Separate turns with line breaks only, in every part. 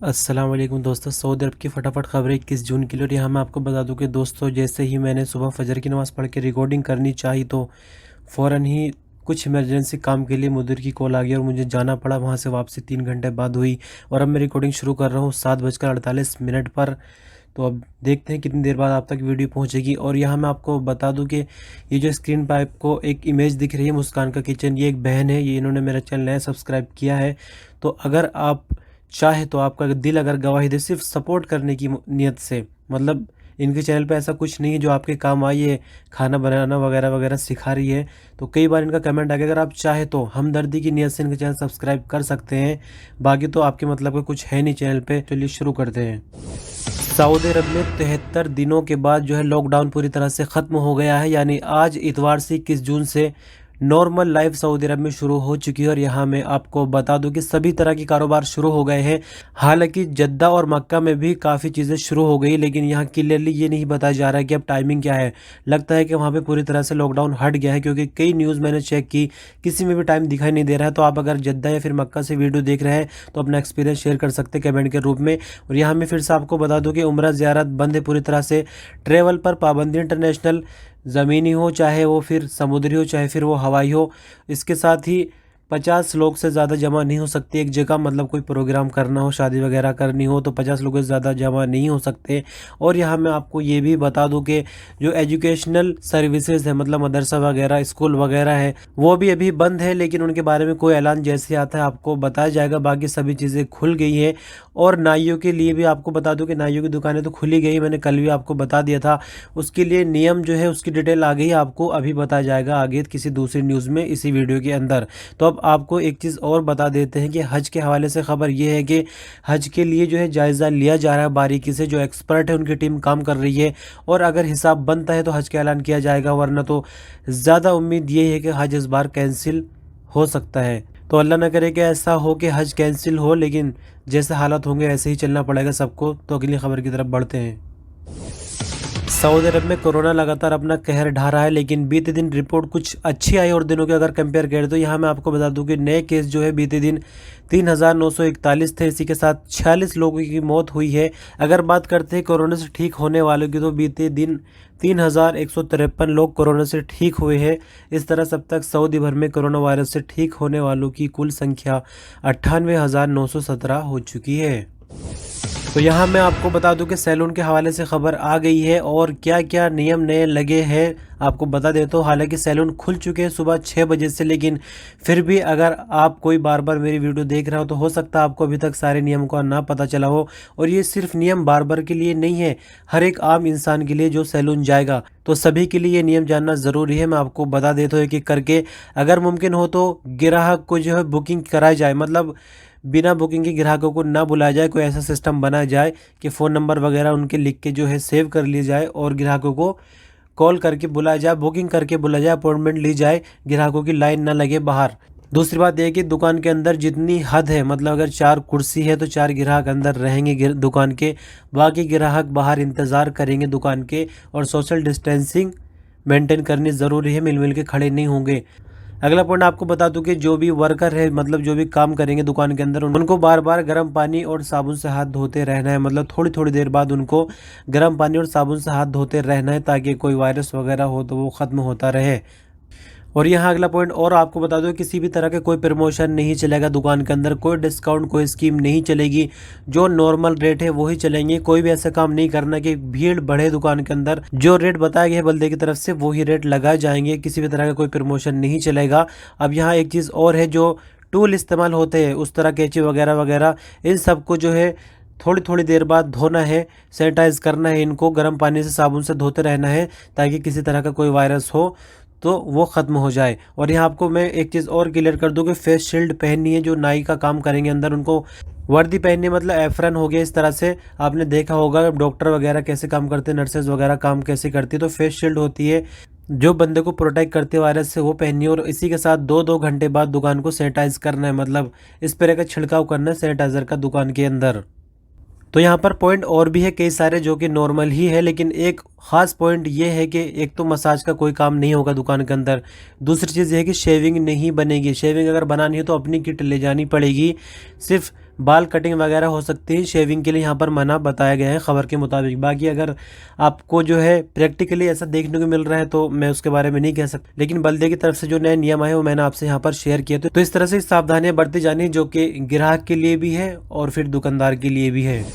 अस्सलाम वालेकुम दोस्तों। सऊदी अरब की फटाफट खबरें 21 जून के लिए। और यहाँ मैं आपको बता दूं कि दोस्तों, जैसे ही मैंने सुबह फजर की नमाज़ पढ़ के रिकॉर्डिंग करनी चाहिए तो फ़ौरन ही कुछ इमरजेंसी काम के लिए मुदीर की कॉल आ गई और मुझे जाना पड़ा। वहाँ से वापसी 3 घंटे बाद हुई और अब मैं रिकॉर्डिंग शुरू कर रहा हूँ 7:48 पर। तो अब देखते हैं कितनी देर बाद आप तक वीडियो पहुँचेगी। और यहाँ मैं आपको बता दूँ कि ये जो स्क्रीन पर आपको एक इमेज दिख रही है मुस्कान का किचन, ये एक बहन है, ये इन्होंने मेरा चैनल नया सब्सक्राइब किया है। तो अगर आप चाहे तो आपका दिल अगर गवाही दे सिर्फ सपोर्ट करने की नियत से, मतलब इनके चैनल पे ऐसा कुछ नहीं है जो आपके काम आई है, खाना बनाना वगैरह वगैरह सिखा रही है। तो कई बार इनका कमेंट आ गया, अगर आप चाहे तो हमदर्दी की नियत से इनके चैनल सब्सक्राइब कर सकते हैं। बाकी तो आपके मतलब का कुछ है नहीं चैनल पे। चलिए शुरू करते हैं। सऊदी अरब में 73 दिनों के बाद जो है लॉकडाउन पूरी तरह से ख़त्म हो गया है। यानी आज इतवार से 21 जून से नॉर्मल लाइफ सऊदी अरब में शुरू हो चुकी है। और यहाँ मैं आपको बता दूं कि सभी तरह के कारोबार शुरू हो गए हैं। हालांकि जद्दा और मक्का में भी काफ़ी चीज़ें शुरू हो गई, लेकिन यहाँ क्लियरली ये नहीं बताया जा रहा है कि अब टाइमिंग क्या है। लगता है कि वहाँ पे पूरी तरह से लॉकडाउन हट गया है, क्योंकि कई न्यूज़ मैंने चेक की, किसी में भी टाइम दिखाई नहीं दे रहा है। तो आप अगर जद्दा या फिर मक्का से वीडियो देख रहे हैं तो अपना एक्सपीरियंस शेयर कर सकते हैं कमेंट के रूप में। और यहाँ मैं फिर से आपको बता दूँ कि उम्रा ज़ियारत बंद है पूरी तरह से। ट्रेवल पर पाबंदी इंटरनेशनल, ज़मीनी हो चाहे वो फिर समुद्री हो चाहे फिर वो हवाई हो। इसके साथ ही 50 लोग से ज़्यादा जमा नहीं हो सकते एक जगह। मतलब कोई प्रोग्राम करना हो, शादी वगैरह करनी हो तो 50 लोगों से ज़्यादा जमा नहीं हो सकते। और यहाँ मैं आपको ये भी बता दूँ कि जो एजुकेशनल सर्विसेज है, मतलब मदरसा वगैरह स्कूल वगैरह है, वो भी अभी बंद है। लेकिन उनके बारे में कोई ऐलान जैसे आता है आपको बताया जाएगा। बाकी सभी चीज़ें खुल गई हैं। और नाइयों के लिए भी आपको बता दूं कि नाइयों की दुकानें तो खुली गई, मैंने कल भी आपको बता दिया था। उसके लिए नियम जो है उसकी डिटेल आ गई, आपको अभी बताया जाएगा आगे किसी दूसरी न्यूज़ में इसी वीडियो के अंदर। तो अब आपको एक चीज़ और बता देते हैं कि हज के हवाले से खबर ये है कि हज के लिए जो है जायज़ा लिया जा रहा है बारीकी से। जो एक्सपर्ट है उनकी टीम काम कर रही है और अगर हिसाब बनता है तो हज का ऐलान किया जाएगा, वरना तो ज़्यादा उम्मीद ये है कि हज इस बार कैंसिल हो सकता है। तो अल्लाह ना करे कि ऐसा हो कि हज कैंसिल हो, लेकिन जैसे हालात होंगे वैसे ही चलना पड़ेगा सबको। तो अगली खबर की तरफ बढ़ते हैं। सऊदी अरब में कोरोना लगातार अपना कहर ढा रहा है, लेकिन बीते दिन रिपोर्ट कुछ अच्छी आई और दिनों के अगर कंपेयर करें तो यहाँ मैं आपको बता दूं कि नए केस जो है बीते दिन 3,941 थे। इसी के साथ 46 लोगों की मौत हुई है। अगर बात करते हैं कोरोना से ठीक होने वालों की तो बीते दिन 3,153 लोग कोरोना से ठीक हुए हैं। इस तरह सब तक सऊदी भर में कोरोना वायरस से ठीक होने वालों की कुल संख्या 98,917 हो चुकी है। तो यहाँ मैं आपको बता दूं कि सैलून के हवाले से खबर आ गई है और क्या क्या नियम नए लगे हैं आपको बता देता हूँ। हालांकि सैलून खुल चुके हैं सुबह 6 बजे से, लेकिन फिर भी अगर आप कोई बार बार मेरी वीडियो देख रहा हो तो हो सकता है आपको अभी तक सारे नियम का ना पता चला हो। और ये सिर्फ नियम बार्बर के लिए नहीं है, हर एक आम इंसान के लिए जो सैलून जाएगा, तो सभी के लिए ये नियम जानना ज़रूरी है। मैं आपको बता देता हूँ एक एक करके। अगर मुमकिन हो तो ग्राहक को जो है बुकिंग कराई जाए, मतलब बिना बुकिंग के ग्राहकों को ना बुलाया जाए। कोई ऐसा सिस्टम बनाया जाए कि फ़ोन नंबर वगैरह उनके लिख के जो है सेव कर लिए जाए और ग्राहकों को कॉल करके बुलाया जाए, बुकिंग करके बुलाया जाए, अपॉइंटमेंट ली जाए, ग्राहकों की लाइन ना लगे बाहर। दूसरी बात यह है कि दुकान के अंदर जितनी हद है, मतलब अगर 4 कुर्सी है तो 4 ग्राहक अंदर रहेंगे दुकान के, बाकी ग्राहक बाहर इंतज़ार करेंगे दुकान के। और सोशल डिस्टेंसिंग मेंटेन करनी ज़रूरी है, मिल मिल के खड़े नहीं होंगे। अगला पॉइंट आपको बता दूं कि जो भी वर्कर है, मतलब जो भी काम करेंगे दुकान के अंदर, उनको बार बार गर्म पानी और साबुन से हाथ धोते रहना है। मतलब थोड़ी थोड़ी देर बाद उनको गर्म पानी और साबुन से हाथ धोते रहना है, ताकि कोई वायरस वगैरह हो तो वो ख़त्म होता रहे। और यहाँ अगला पॉइंट और आपको बता दो, किसी भी तरह के कोई प्रमोशन नहीं चलेगा दुकान के अंदर, कोई डिस्काउंट कोई स्कीम नहीं चलेगी। जो नॉर्मल रेट है वही चलेंगे। कोई भी ऐसा काम नहीं करना कि भीड़ बढ़े दुकान के अंदर। जो रेट बताया गया है बल्दे की तरफ से वही रेट लगाए जाएंगे, किसी भी तरह का कोई प्रमोशन नहीं चलेगा। अब यहाँ एक चीज़ और है, जो टूल इस्तेमाल होते हैं उस तरह कैंची वगैरह वगैरह, इन सबको जो है थोड़ी थोड़ी देर बाद धोना है, सैनिटाइज करना है, इनको गर्म पानी से साबुन से धोते रहना है, ताकि किसी तरह का कोई वायरस हो तो वो ख़त्म हो जाए। और यहाँ आपको मैं एक चीज़ और क्लियर कर दूँ कि फेस शील्ड पहननी है। जो नाई का काम करेंगे अंदर उनको वर्दी पहननी है, मतलब एफ्रन हो गया। इस तरह से आपने देखा होगा डॉक्टर वगैरह कैसे काम करते हैं, नर्सेज वगैरह काम कैसे करती है। तो फेस शील्ड होती है जो बंदे को प्रोटेक्ट करते हैं वायरस से, वो पहनिए। और इसी के साथ 2-2 घंटे बाद दुकान को सैनिटाइज करना है, मतलब स्प्रे का छिड़काव करना है सैनिटाइजर का दुकान के अंदर। तो यहाँ पर पॉइंट और भी है कई सारे जो कि नॉर्मल ही है, लेकिन एक ख़ास पॉइंट ये है कि एक तो मसाज का कोई काम नहीं होगा दुकान के अंदर, दूसरी चीज़ ये है कि शेविंग नहीं बनेगी। शेविंग अगर बनानी है तो अपनी किट ले जानी पड़ेगी। सिर्फ बाल कटिंग वगैरह हो सकती है, शेविंग के लिए यहाँ पर मना बताया गया है खबर के मुताबिक। बाकी अगर आपको जो है प्रैक्टिकली ऐसा देखने को मिल रहा है तो मैं उसके बारे में नहीं कह सकता, लेकिन बल्दिया की तरफ से जो नए नियम आए वो मैंने आपसे यहाँ पर शेयर किए। तो इस तरह से सावधानियां बरती जानी, जो कि ग्राहक के लिए भी है और फिर दुकानदार के लिए भी है।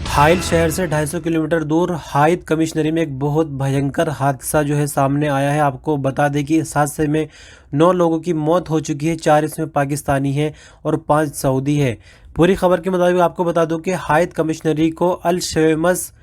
हाइल शहर से 250 किलोमीटर दूर हाइद कमिश्नरी में एक बहुत भयंकर हादसा जो है सामने आया है। आपको बता दें कि इस हादसे में 9 लोगों की मौत हो चुकी है, 4 इसमें पाकिस्तानी हैं और 5 सऊदी है। पूरी खबर के मुताबिक आपको बता दूं कि हाइद कमिश्नरी को अल शेमस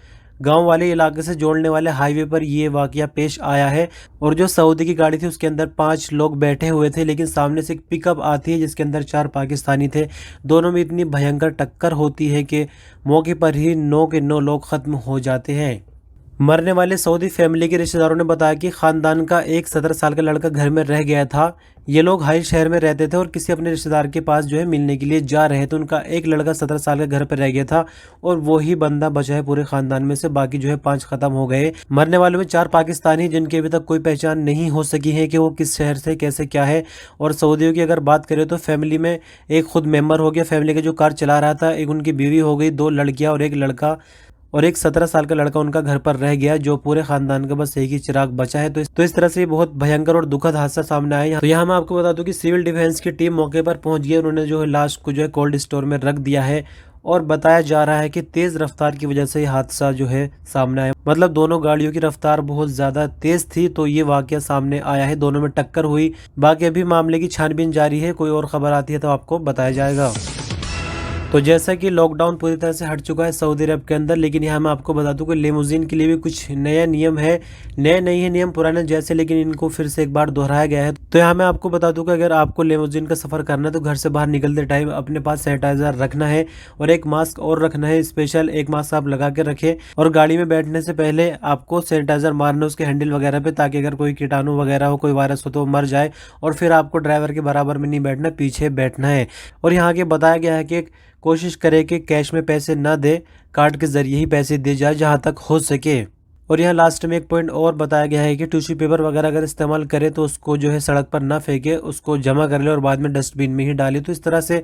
गांव वाले इलाके से जोड़ने वाले हाईवे पर ये वाकया पेश आया है। और जो सऊदी की गाड़ी थी उसके अंदर 5 लोग बैठे हुए थे, लेकिन सामने से एक पिकअप आती है जिसके अंदर 4 पाकिस्तानी थे। दोनों में इतनी भयंकर टक्कर होती है कि मौके पर ही 9 के 9 लोग खत्म हो जाते हैं। मरने वाले सऊदी फैमिली के रिश्तेदारों ने बताया कि खानदान का एक 17 साल का लड़का घर में रह गया था। ये लोग हाइल शहर में रहते थे और किसी अपने रिश्तेदार के पास जो है मिलने के लिए जा रहे थे। उनका एक लड़का 17 साल का घर पर रह गया था और वही बंदा बचा है पूरे खानदान में से। बाकी जो है 5 खत्म हो गए। मरने वालों में 4 पाकिस्तानी, जिनकी अभी तक कोई पहचान नहीं हो सकी है कि वो किस शहर से कैसे क्या है। और सऊदियों की अगर बात करें तो फैमिली में एक खुद मेंबर हो गया, फैमिली का जो कार चला रहा था, एक उनकी बीवी हो गई, 2 लड़कियां और एक लड़का, और एक 17 साल का लड़का उनका घर पर रह गया, जो पूरे खानदान का बस एक ही चिराग बचा है। तो इस तरह से ये बहुत भयंकर और दुखद हादसा सामने आया। तो यहाँ मैं आपको बता दूं कि सिविल डिफेंस की टीम मौके पर पहुंच गई। उन्होंने जो है लाश को जो है कोल्ड स्टोर में रख दिया है और बताया जा रहा है कि तेज रफ्तार की वजह से ये हादसा जो है सामने आया। मतलब दोनों गाड़ियों की रफ्तार बहुत ज्यादा तेज थी, तो ये वाकया सामने आया है। दोनों में टक्कर हुई। बाकी अभी मामले की छानबीन जारी है, कोई और खबर आती है तो आपको बताया जाएगा। तो जैसा कि लॉकडाउन पूरी तरह से हट चुका है सऊदी अरब के अंदर, लेकिन यहाँ मैं आपको बता दूं कि लिमोजिन के लिए भी कुछ नया नियम है। नए नहीं है नियम, पुराने जैसे, लेकिन इनको फिर से एक बार दोहराया गया है। तो यहाँ मैं आपको बता दूं कि अगर आपको लिमोजिन का सफर करना है तो घर से बाहर निकलते टाइम अपने पास सैनिटाइजर रखना है और एक मास्क और रखना है। स्पेशल एक मास्क आप लगा के रखें और गाड़ी में बैठने से पहले आपको सैनिटाइजर मारना उसके हैंडल वगैरह पे, ताकि अगर कोई कीटाणु वगैरह हो, कोई वायरस हो तो मर जाए। और फिर आपको ड्राइवर के बराबर में नहीं बैठना, पीछे बैठना है। और यहाँ के बताया गया है कि कोशिश करें कि कैश में पैसे ना दे, कार्ड के जरिए ही पैसे दे जाए जहां तक हो सके। और यहाँ लास्ट में एक पॉइंट और बताया गया है कि टिश्यू पेपर वगैरह अगर इस्तेमाल करें तो उसको जो है सड़क पर ना फेंके, उसको जमा कर ले और बाद में डस्टबिन में ही डाले। तो इस तरह से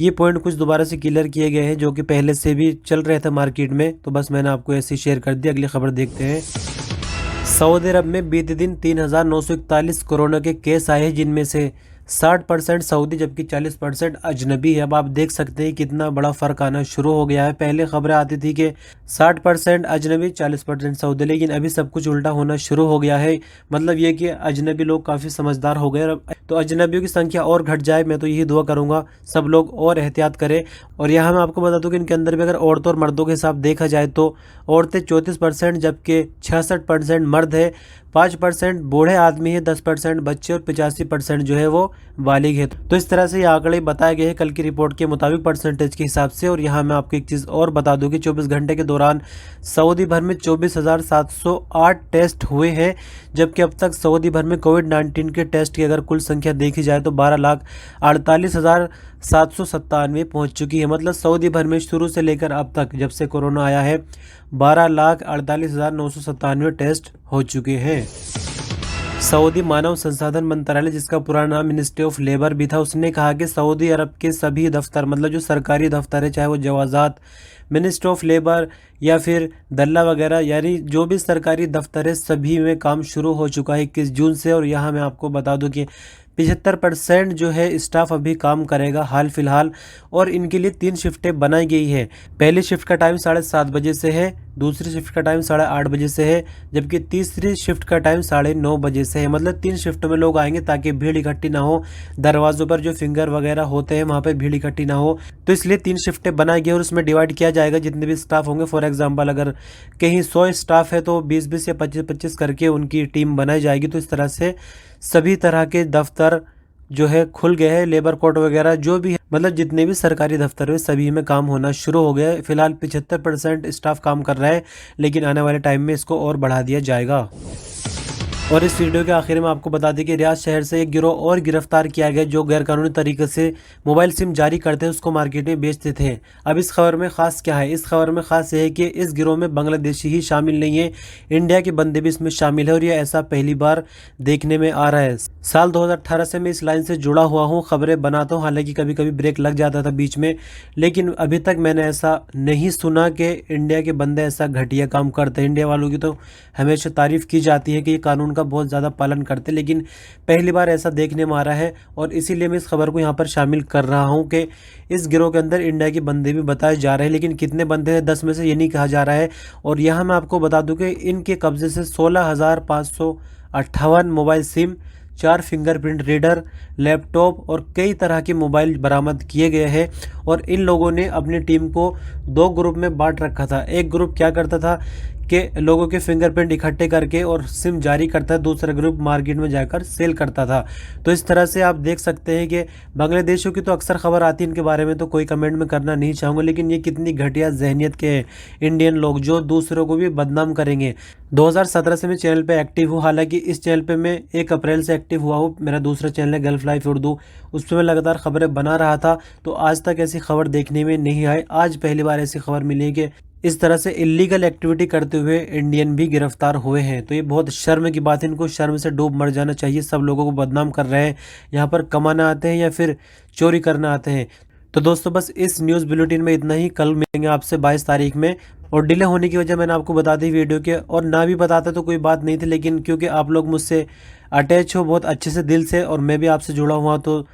ये पॉइंट कुछ दोबारा से क्लियर किए गए हैं, जो कि पहले से भी चल रहे थे मार्केट में। तो बस मैंने आपको ऐसे शेयर कर दिया। अगली खबर देखते हैं। सऊदी अरब में बीते दिन 3,941 कोरोना के केस आए हैं, जिनमें से 60% सऊदी जबकि 40% अजनबी है। अब आप देख सकते हैं कितना बड़ा फर्क आना शुरू हो गया है। पहले खबरें आती थी कि 60% अजनबी 40% सऊदी, लेकिन अभी सब कुछ उल्टा होना शुरू हो गया है। मतलब ये कि अजनबी लोग काफ़ी समझदार हो गए। तो अजनबियों की संख्या और घट जाए, मैं तो यही दुआ करूंगा सब लोग और एहतियात करें। और यहाँ मैं आपको बता दूं कि इनके अंदर भी अगर औरतों और मर्दों के हिसाब देखा जाए तो औरतें 34% जबकि 66% मर्द है, 5% बूढ़े आदमी है, 10% बच्चे और 85% जो है वो बालिग है। तो इस तरह से ये आंकड़े बताए गए हैं कल की रिपोर्ट के मुताबिक परसेंटेज के हिसाब से। और यहाँ मैं आपको एक चीज़ और बता दूं कि 24 घंटे के दौरान सऊदी भर में 24,708 टेस्ट हुए हैं, जबकि अब तक सऊदी भर में कोविड-19 के टेस्ट की अगर कुल संख्या देखी जाए तो 12,48,797 पहुँच चुकी है। मतलब सऊदी भर में शुरू से लेकर अब तक जब से कोरोना आया है 12,48,997 टेस्ट हो चुके हैं। सऊदी मानव संसाधन मंत्रालय, जिसका पुराना नाम मिनिस्ट्री ऑफ लेबर भी था, उसने कहा कि सऊदी अरब के सभी दफ्तर, मतलब जो सरकारी दफ्तर है, चाहे वो जवाजात, मिनिस्ट्री ऑफ लेबर या फिर दल्ला वगैरह, यानी जो भी सरकारी दफ्तर है सभी में काम शुरू हो चुका है 21 जून से। और यहाँ मैं आपको बता दूं कि 75% जो है स्टाफ अभी काम करेगा हाल फिलहाल। और इनके लिए 3 शिफ्टें बनाई गई है। पहली शिफ्ट का टाइम 7:30 बजे से है, दूसरी शिफ्ट का टाइम 8:30 बजे से है, जबकि तीसरी शिफ्ट का टाइम 9:30 बजे से है। मतलब 3 शिफ्ट में लोग आएंगे ताकि भीड़ इकट्ठी ना हो। दरवाजों पर जो फिंगर वगैरह होते हैं वहाँ पर भीड़ इकट्ठी ना हो, तो इसलिए 3 शिफ्टें बनाई गई और उसमें डिवाइड किया जाएगा जितने भी स्टाफ होंगे। फॉर एग्जाम्पल अगर कहीं 100 स्टाफ है तो 20-20 या 25-25 करके उनकी टीम बनाई जाएगी। तो इस तरह से सभी तरह के दफ्तर जो है खुल गए हैं। लेबर कोर्ट वगैरह जो भी है, मतलब जितने भी सरकारी दफ्तर है सभी में काम होना शुरू हो गया है। फिलहाल 75% स्टाफ काम कर रहा है, लेकिन आने वाले टाइम में इसको और बढ़ा दिया जाएगा। और इस वीडियो के आखिर में आपको बता दें कि रियाद शहर से एक गिरोह और गिरफ्तार किया गया जो गैरकानूनी तरीके से मोबाइल सिम जारी करते हैं उसको मार्केट में बेचते थे। अब इस खबर में खास क्या है, इस खबर में खास ये है कि इस गिरोह में बांग्लादेशी ही शामिल नहीं है, इंडिया के बंदे भी इसमें शामिल है और ये ऐसा पहली बार देखने में आ रहा है। साल 2018 से मैं इस लाइन से जुड़ा हुआ हूँ, खबरें बनाता हूँ, हालांकि कभी कभी ब्रेक लग जाता था बीच में, लेकिन अभी तक मैंने ऐसा नहीं सुना कि इंडिया के बंदे ऐसा घटिया काम करते हैं। इंडिया वालों की तो हमेशा तारीफ की जाती है कि ये कानून का बहुत ज़्यादा पालन करते, लेकिन पहली बार ऐसा देखने में आ रहा है और इसीलिए मैं इस खबर को यहाँ पर शामिल कर रहा हूँ कि इस गिरोह के अंदर इंडिया के बंदे भी बताए जा रहे हैं, लेकिन कितने बंदे हैं 10 में से ये नहीं कहा जा रहा है। और यहाँ मैं आपको बता दूँ कि इनके कब्जे से 16,558 mobile SIM, 4 fingerprint reader, laptop और कई तरह के मोबाइल बरामद किए गए हैं। और इन लोगों ने अपनी टीम को 2 ग्रुप में बांट रखा था। एक ग्रुप क्या करता था कि लोगों के फिंगरप्रिंट इकट्ठे करके और सिम जारी करता है, दूसरा ग्रुप मार्केट में जाकर सेल करता था। तो इस तरह से आप देख सकते हैं कि बांग्लादेशियों की तो अक्सर खबर आती है, इनके बारे में तो कोई कमेंट में करना नहीं चाहूँगा, लेकिन ये कितनी घटिया जहनीत के इंडियन लोग जो दूसरों को भी बदनाम करेंगे। 2017 से मैं चैनल पे एक्टिव हूँ, हालांकि इस चैनल पे मैं 1 अप्रैल से एक्टिव हुआ हूँ। मेरा दूसरा चैनल है गल्फ लाइफ उर्दू, उस पर मैं लगातार खबरें बना रहा था, तो आज तक ऐसी खबर देखने में नहीं आई। आज पहली बार ऐसी खबर मिली कि इस तरह से इलीगल एक्टिविटी करते हुए इंडियन भी गिरफ्तार हुए हैं। तो ये बहुत शर्म की बात है, इनको शर्म से डूब मर जाना चाहिए। सब लोगों को बदनाम कर रहे हैं, यहाँ पर कमाना आते हैं या फिर चोरी करना आते हैं। तो दोस्तों बस इस न्यूज़ बुलेटिन में इतना ही। कल मिलेंगे आपसे 22 तारीख में। और डिले होने की वजह मैंने आपको बता दी वीडियो के, और ना भी बताता तो कोई बात नहीं थी, लेकिन क्योंकि आप लोग मुझसे अटैच हो बहुत अच्छे से दिल से और मैं भी आपसे जुड़ा हुआ, तो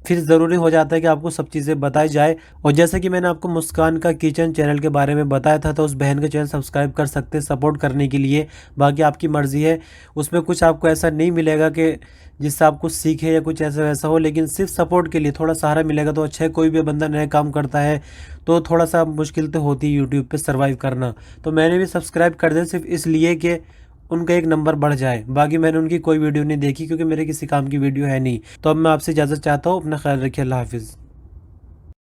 फिर ज़रूरी हो जाता है कि आपको सब चीज़ें बताई जाए। और जैसे कि मैंने आपको मुस्कान का किचन चैनल के बारे में बताया था, तो उस बहन का चैनल सब्सक्राइब कर सकते हैं सपोर्ट करने के लिए। बाकी आपकी मर्ज़ी है, उसमें कुछ आपको ऐसा नहीं मिलेगा कि जिससे आपको सीखे या कुछ ऐसा वैसा हो, लेकिन सिर्फ सपोर्ट के लिए थोड़ा सहारा मिलेगा तो अच्छा है। कोई भी बंदा नया काम करता है तो थोड़ा सा मुश्किल तो होती है यूट्यूब पे सर्वाइव करना। तो मैंने भी सब्सक्राइब कर दिया सिर्फ इसलिए कि उनका एक नंबर बढ़ जाए। बाकी मैंने उनकी कोई वीडियो नहीं देखी क्योंकि मेरे किसी काम की वीडियो है नहीं। तो अब मैं आपसे इजाज़त चाहता हूँ, अपना ख्याल रखिए, अल्लाह हाफिज़।